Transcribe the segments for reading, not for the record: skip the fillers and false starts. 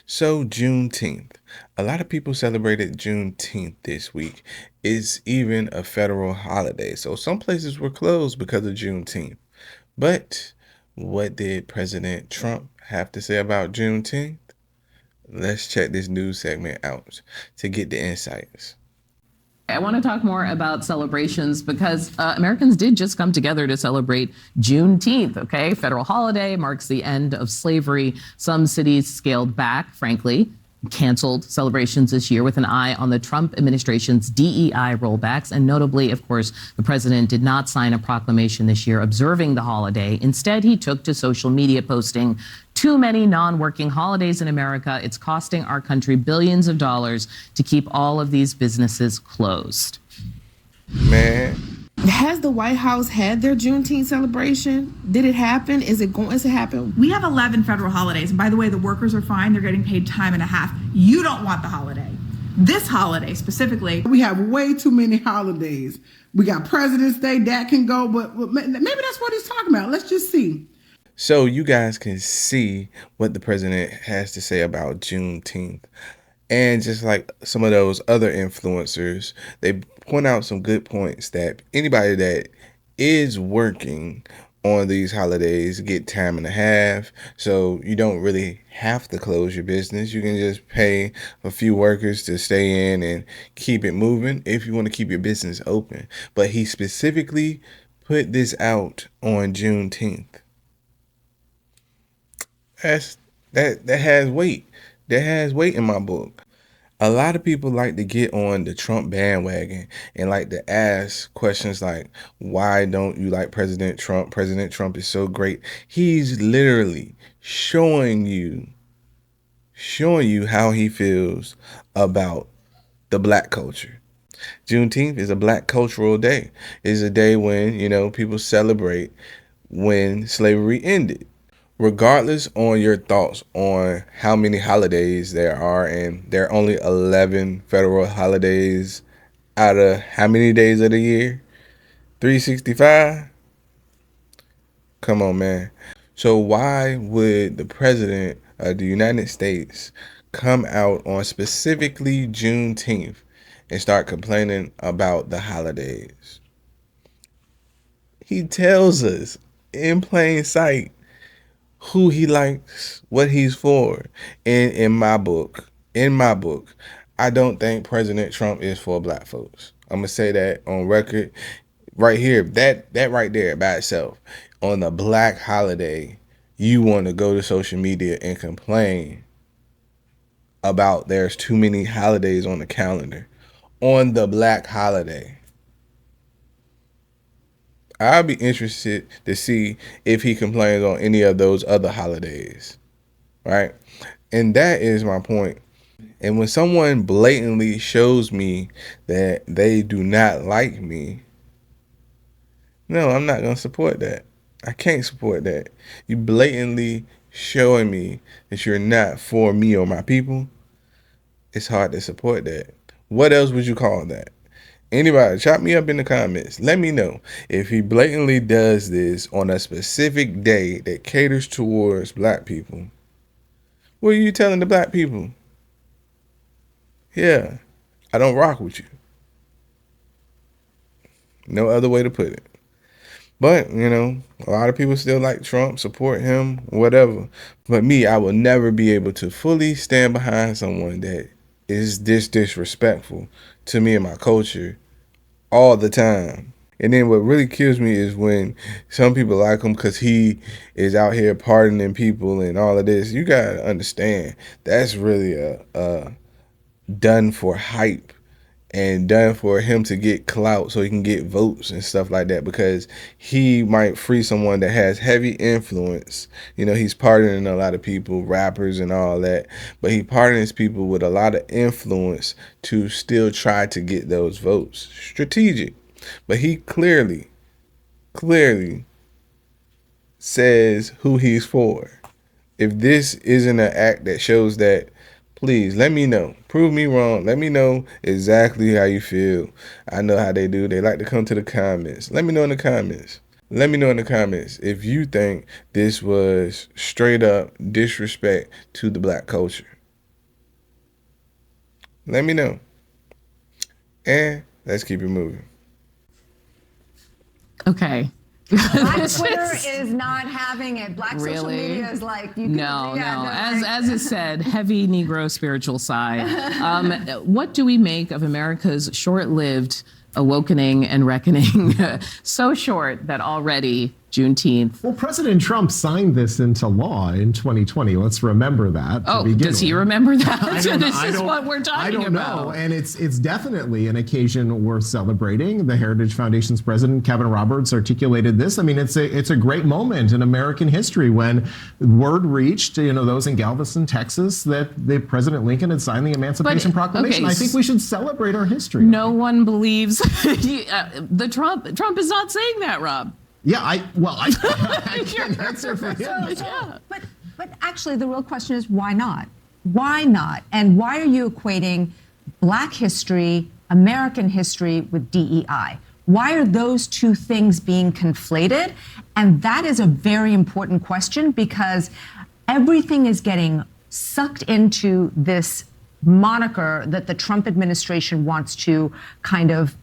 So Juneteenth. A lot of people celebrated Juneteenth this week. It's even a federal holiday. So some places were closed because of Juneteenth. But what did President Trump have to say about Juneteenth? Let's check this news segment out to get the insights. I want to talk more about celebrations because Americans did just come together to celebrate Juneteenth, okay? Federal holiday marks the end of slavery. Some cities scaled back, frankly, canceled celebrations this year with an eye on the Trump administration's DEI rollbacks. And notably, of course, the president did not sign a proclamation this year observing the holiday. Instead, he took to social media posting, "Too many non-working holidays in America. It's costing our country billions of dollars to keep all of these businesses closed." Man, Has the White House had their Juneteenth celebration? Did it happen? Is it going to happen? We have 11 federal holidays. And by the way, the workers are fine. They're getting paid time and a half. You don't want the holiday. This holiday specifically. We have way too many holidays. We got President's Day, that can go, but maybe that's what he's talking about. Let's just see. so you guys can see what the president has to say about Juneteenth. And just like some of those other influencers, they point out some good points that anybody that is working on these holidays get time and a half. So you don't really have to close your business. You can just pay a few workers to stay in and keep it moving if you want to keep your business open. But he specifically put this out on Juneteenth. That has weight. That has weight in my book. A lot of people like to get on the Trump bandwagon and like to ask questions like, why don't you like President Trump? President Trump is so great. He's literally showing you how he feels about the black culture. Juneteenth is a black cultural day. It's a day when, people celebrate when slavery ended. Regardless on your thoughts on how many holidays there are, and there are only 11 federal holidays out of how many days of the year? 365? Come on, man. So why would the president of the United States come out on specifically Juneteenth and start complaining about the holidays? He tells us in plain sight who he likes, what he's for. And in my book, I don't think President Trump is for black folks. I'm gonna say that on record right here. That right there by itself. On a black holiday, you want to go to social media and complain about there's too many holidays on the calendar. On the black holiday. I'll be interested to see if he complains on any of those other holidays, right? And that is my point. And when someone blatantly shows me that they do not like me, no, I'm not going to support that. I can't support that. You blatantly showing me that you're not for me or my people, it's hard to support that. What else would you call that? Anybody, chop me up in the comments. Let me know if he blatantly does this on a specific day that caters towards black people. What are you telling the black people? Yeah, I don't rock with you. No other way to put it. But, a lot of people still like Trump, support him, whatever. But me, I will never be able to fully stand behind someone that is this disrespectful to me and my culture all the time. And then what really kills me is when some people like him because he is out here pardoning people and all of this. You gotta understand that's really a done for hype and done for him to get clout so he can get votes and stuff like that, because he might free someone that has heavy influence. He's pardoning a lot of people, rappers and all that, but he pardons people with a lot of influence to still try to get those votes. Strategic. But he clearly says who he's for. If this isn't an act that shows that, please let me know. Prove me wrong. Let me know exactly how you feel. I know how they do. They like to come to the comments. Let me know in the comments. Let me know in the comments if you think this was straight up disrespect to the black culture. Let me know. And let's keep it moving. Okay. Black Twitter is not having it. Black social media is like, you can, No. yeah, As is said, heavy Negro spiritual side. What do we make of America's short-lived awakening and reckoning? So short that already Juneteenth. Well, President Trump signed this into law in 2020. Let's remember that. Oh, does he remember that? This is what we're talking I don't about. know. And it's definitely an occasion worth celebrating. The Heritage Foundation's president, Kevin Roberts, articulated this. I mean, it's a great moment in American history when word reached, those in Galveston, Texas, that President Lincoln had signed the Emancipation Proclamation. Okay, I think we should celebrate our history. No one believes Trump is not saying that, Rob. Yeah, I can't answer for him. Yeah. But actually, the real question is why not? Why not? And why are you equating Black history, American history with DEI? Why are those two things being conflated? And that is a very important question because everything is getting sucked into this moniker that the Trump administration wants to kind of,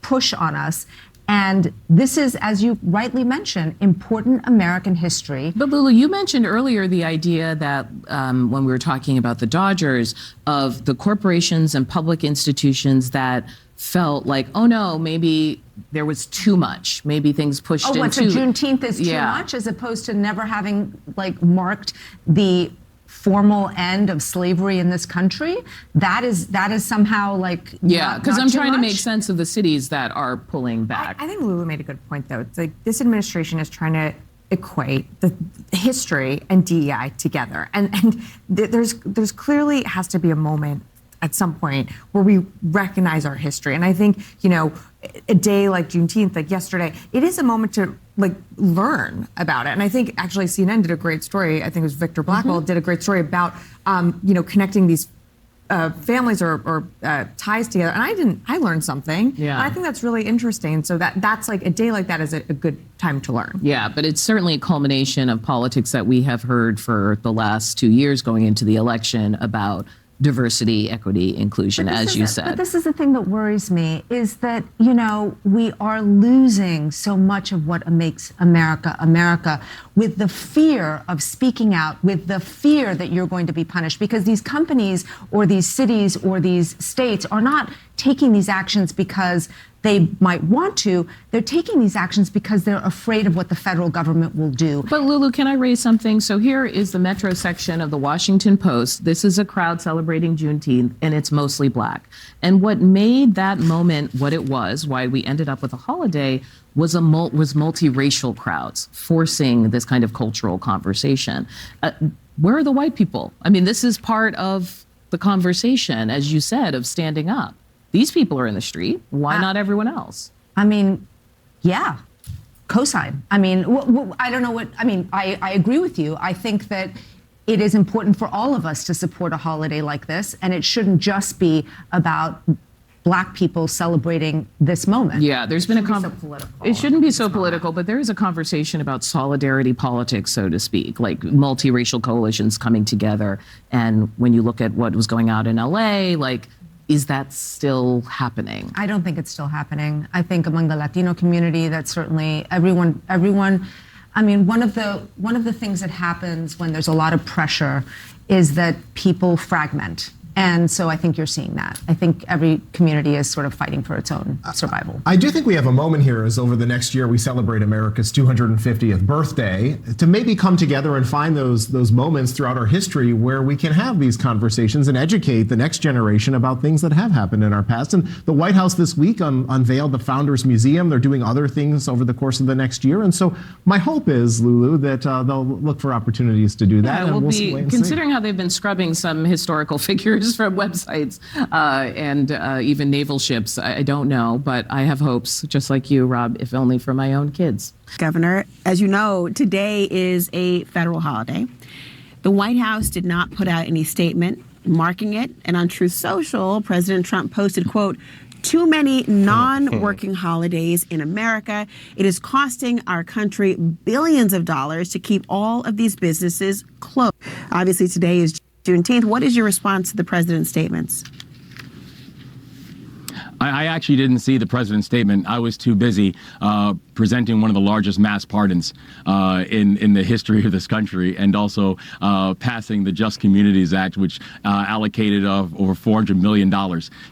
push on us. And this is, as you rightly mentioned, important American history. But Lulu, you mentioned earlier the idea that when we were talking about the Dodgers, of the corporations and public institutions that felt like, oh no, maybe there was too much. Maybe things pushed into... Oh, so Juneteenth is too much as opposed to never having marked the formal end of slavery in this country? That is somehow because I'm trying to make sense of the cities that are pulling back. I think Lulu made a good point, though. It's like this administration is trying to equate the history and DEI together, and there's clearly has to be a moment at some point where we recognize our history. And I think a day like Juneteenth, like yesterday, it is a moment to learn about it. And I think actually CNN did a great story. I think it was Victor Blackwell did a great story about connecting these families or ties together. And I learned something. Yeah. And I think that's really interesting. So that's like a day like that is a good time to learn. Yeah, but it's certainly a culmination of politics that we have heard for the last 2 years going into the election about diversity, equity, inclusion, as you said. But this is the thing that worries me, is that, we are losing so much of what makes America, America, with the fear of speaking out, with the fear that you're going to be punished, because these companies or these cities or these states are not taking these actions because they might want to. They're taking these actions because they're afraid of what the federal government will do. But Lulu, can I raise something? So here is the Metro section of the Washington Post. This is a crowd celebrating Juneteenth, and it's mostly Black. And what made that moment what it was, why we ended up with a holiday, was multiracial crowds forcing this kind of cultural conversation. Where are the white people? I mean, this is part of the conversation, as you said, of standing up. These people are in the street. Why not everyone else? I mean, yeah, cosign. I mean, I don't know what, I agree with you. I think that it is important for all of us to support a holiday like this, and it shouldn't just be about Black people celebrating this moment. Yeah, there's been It shouldn't be so political, but there is a conversation about solidarity politics, so to speak, like multiracial coalitions coming together. And when you look at what was going on in LA, is that still happening? I don't think it's still happening. I think among the Latino community, that's certainly everyone. I mean, one of the things that happens when there's a lot of pressure is that people fragment. And so I think you're seeing that. I think every community is sort of fighting for its own survival. I do think we have a moment here as over the next year we celebrate America's 250th birthday to maybe come together and find those moments throughout our history where we can have these conversations and educate the next generation about things that have happened in our past. And the White House this week unveiled the Founders Museum. They're doing other things over the course of the next year. And so my hope is, Lulu, that they'll look for opportunities to do that. Yeah, and we'll see. Considering how they've been scrubbing some historical figures from websites and even naval ships. I don't know, but I have hopes, just like you, Rob, if only for my own kids. Governor, as you know, today is a federal holiday. The White House did not put out any statement marking it. And on Truth Social, President Trump posted, quote, "Too many non-working holidays in America. It is costing our country billions of dollars to keep all of these businesses closed." Obviously, today is Juneteenth. What is your response to the president's statements? I actually didn't see the president's statement. I was too busy presenting one of the largest mass pardons in the history of this country, and also passing the Just Communities Act, which allocated over $400 million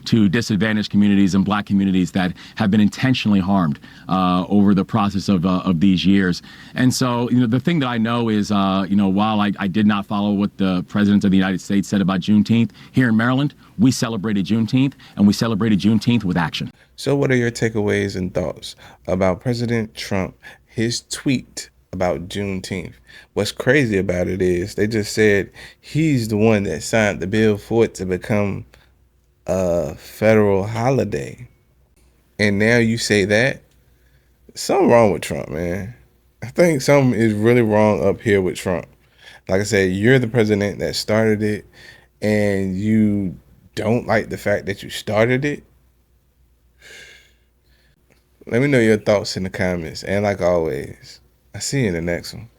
to disadvantaged communities and black communities that have been intentionally harmed over the process of these years. And so, the thing that I know is, while I did not follow what the President of the United States said about Juneteenth, here in Maryland, we celebrated Juneteenth, and we celebrated Juneteenth with action. So what are your takeaways and thoughts about President Trump, his tweet about Juneteenth? What's crazy about it is they just said he's the one that signed the bill for it to become a federal holiday. And now you say that? Something wrong with Trump, man. I think something is really wrong up here with Trump. Like I said, you're the president that started it, and you don't like the fact that you started it. Let me know your thoughts in the comments. And like always, I'll see you in the next one.